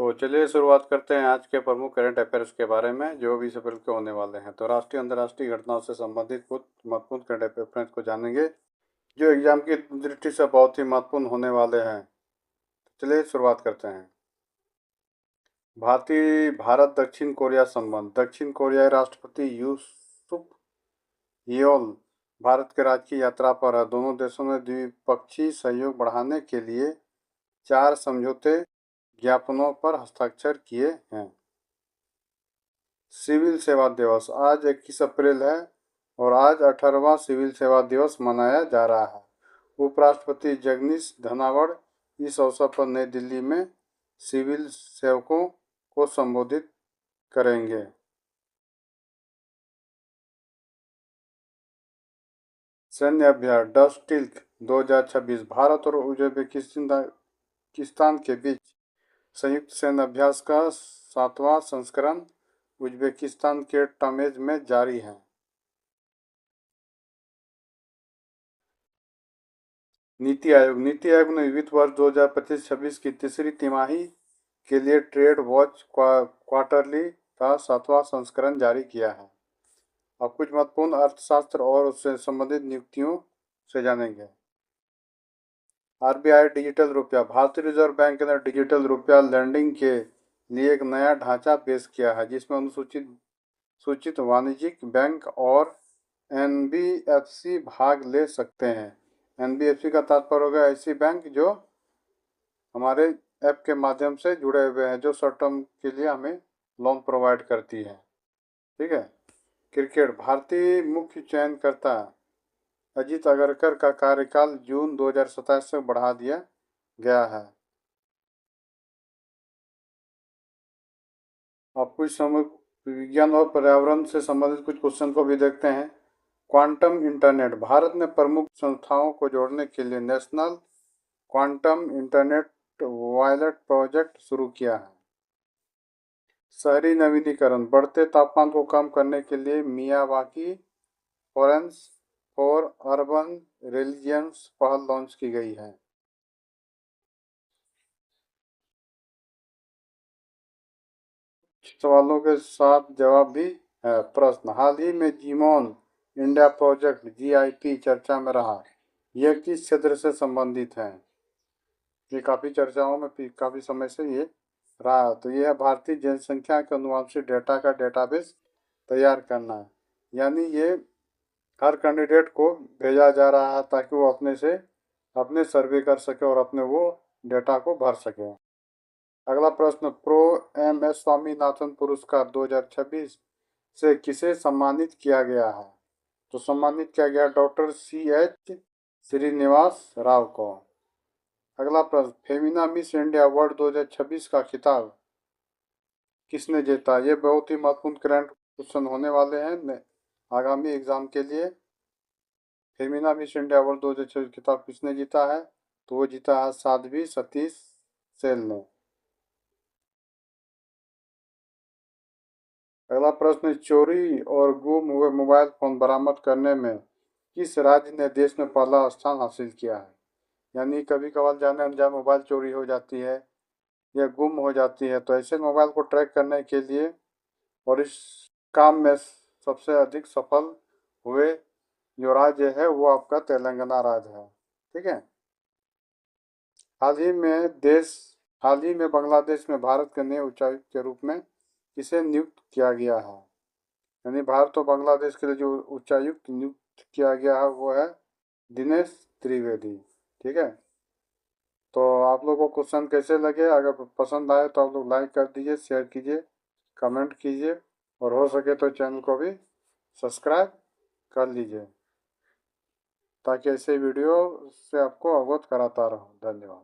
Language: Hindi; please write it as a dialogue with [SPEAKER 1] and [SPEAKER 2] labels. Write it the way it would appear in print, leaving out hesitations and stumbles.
[SPEAKER 1] तो चलिए शुरुआत करते हैं आज के प्रमुख करंट अफेयर्स के बारे में जो 20 अप्रैल को होने वाले हैं। तो राष्ट्रीय अंतर्राष्ट्रीय घटनाओं से संबंधित कुछ महत्वपूर्ण करंट अफेयर्स को जानेंगे जो एग्जाम की दृष्टि से बहुत ही महत्वपूर्ण होने वाले हैं। चलिए शुरुआत करते हैं। भारत दक्षिण कोरिया संबंध। दक्षिण कोरियाई राष्ट्रपति यूसुफ येओल भारत के राजकीय यात्रा पर है। दोनों देशों ने द्विपक्षीय सहयोग बढ़ाने के लिए 4 समझौते ज्ञापनों पर हस्ताक्षर किए हैं। सिविल सेवा दिवस आज 21 अप्रैल है और आज 18वां सिविल सेवा दिवस मनाया जा रहा है। उपराष्ट्रपति जगदीश धनावड़ इस अवसर पर नई दिल्ली में सिविल सेवकों को संबोधित करेंगे। सैन्य अभ्यास डस्टिल्क 2026 भारत और उज्बेकिस्तान के बीच संयुक्त सैन्य अभ्यास का 7वां संस्करण उज्बेकिस्तान के तमेज में जारी है। नीति आयोग ने वित्त वर्ष 2025-26 की तीसरी तिमाही के लिए ट्रेड वॉच क्वार्टरली का 7वां संस्करण जारी किया है। अब कुछ महत्वपूर्ण अर्थशास्त्र और उससे संबंधित नियुक्तियों से जानेंगे। आरबीआई डिजिटल रुपया। भारतीय रिजर्व बैंक ने डिजिटल रुपया लैंडिंग के लिए एक नया ढांचा पेश किया है जिसमें सूचित वाणिज्यिक बैंक और एनबीएफसी भाग ले सकते हैं। एनबीएफसी का तात्पर्य होगा ऐसी बैंक जो हमारे ऐप के माध्यम से जुड़े हुए हैं, जो शॉर्ट टर्म के लिए हमें लोन प्रोवाइड करती है। ठीक है। क्रिकेट। भारतीय मुख्य चयनकर्ता अजीत अगरकर का कार्यकाल जून 2027 से बढ़ा दिया गया है। अब कुछ समय विज्ञान और पर्यावरण से संबंधित कुछ क्वेश्चन को भी देखते हैं। Quantum internet. भारत ने प्रमुख संस्थाओं को जोड़ने के लिए national quantum internet violet project शुरू किया है। शहरी नवीनीकरण। बढ़ते तापमान को कम करने के लिए मियावाकी फॉरेंस फॉर अर्बन रेजिलियंस पहल लॉन्च की गई है। सवालों के साथ जवाब भी है। प्रश्न। हाल ही में जीमोन इंडिया प्रोजेक्ट जीआईपी चर्चा में रहा, यह किस क्षेत्र से संबंधित है? ये काफ़ी चर्चाओं में काफ़ी समय से ये रहा। तो यह भारतीय जनसंख्या के अनुवांशिक डेटा का डेटाबेस तैयार करना है। यानी ये हर कैंडिडेट को भेजा जा रहा है ताकि वो अपने सर्वे कर सके और अपने वो डेटा को भर सके। अगला प्रश्न। प्रो एम एस स्वामीनाथन पुरस्कार 2026 से किसे सम्मानित किया गया है? तो सम्मानित किया गया डॉक्टर CH श्रीनिवास राव को। अगला प्रश्न। फेमिना मिस इंडिया वर्ल्ड 2026 का खिताब किसने जीता? ये बहुत ही महत्वपूर्ण करंट क्वेश्चन होने वाले हैं आगामी एग्जाम के लिए। फेमिना मिस इंडिया वर्ल्ड 2026 खिताब किसने जीता है? तो वो जीता है साध्वी सतीश सेल ने। अगला प्रश्न। चोरी और गुम हुए मोबाइल फोन बरामद करने में किस राज्य ने देश में पहला स्थान हासिल किया है? यानी कभी कभार जाने अनजाने मोबाइल चोरी हो जाती है या गुम हो जाती है, तो ऐसे मोबाइल को ट्रैक करने के लिए और इस काम में सबसे अधिक सफल हुए जो राज्य है वो आपका तेलंगाना राज्य है। ठीक है। हाल ही में बांग्लादेश में भारत के नए उच्चायुक्त के रूप में किसे नियुक्त किया गया है? यानी भारत और बांग्लादेश के लिए जो उच्चायुक्त नियुक्त किया गया है वो है दिनेश त्रिवेदी। ठीक है। तो आप लोगों को क्वेश्चन कैसे लगे? अगर पसंद आए तो आप लोग लाइक कर दीजिए, शेयर कीजिए, कमेंट कीजिए और हो सके तो चैनल को भी सब्सक्राइब कर लीजिए ताकि ऐसे वीडियो से आपको अवगत कराता रहूं। धन्यवाद।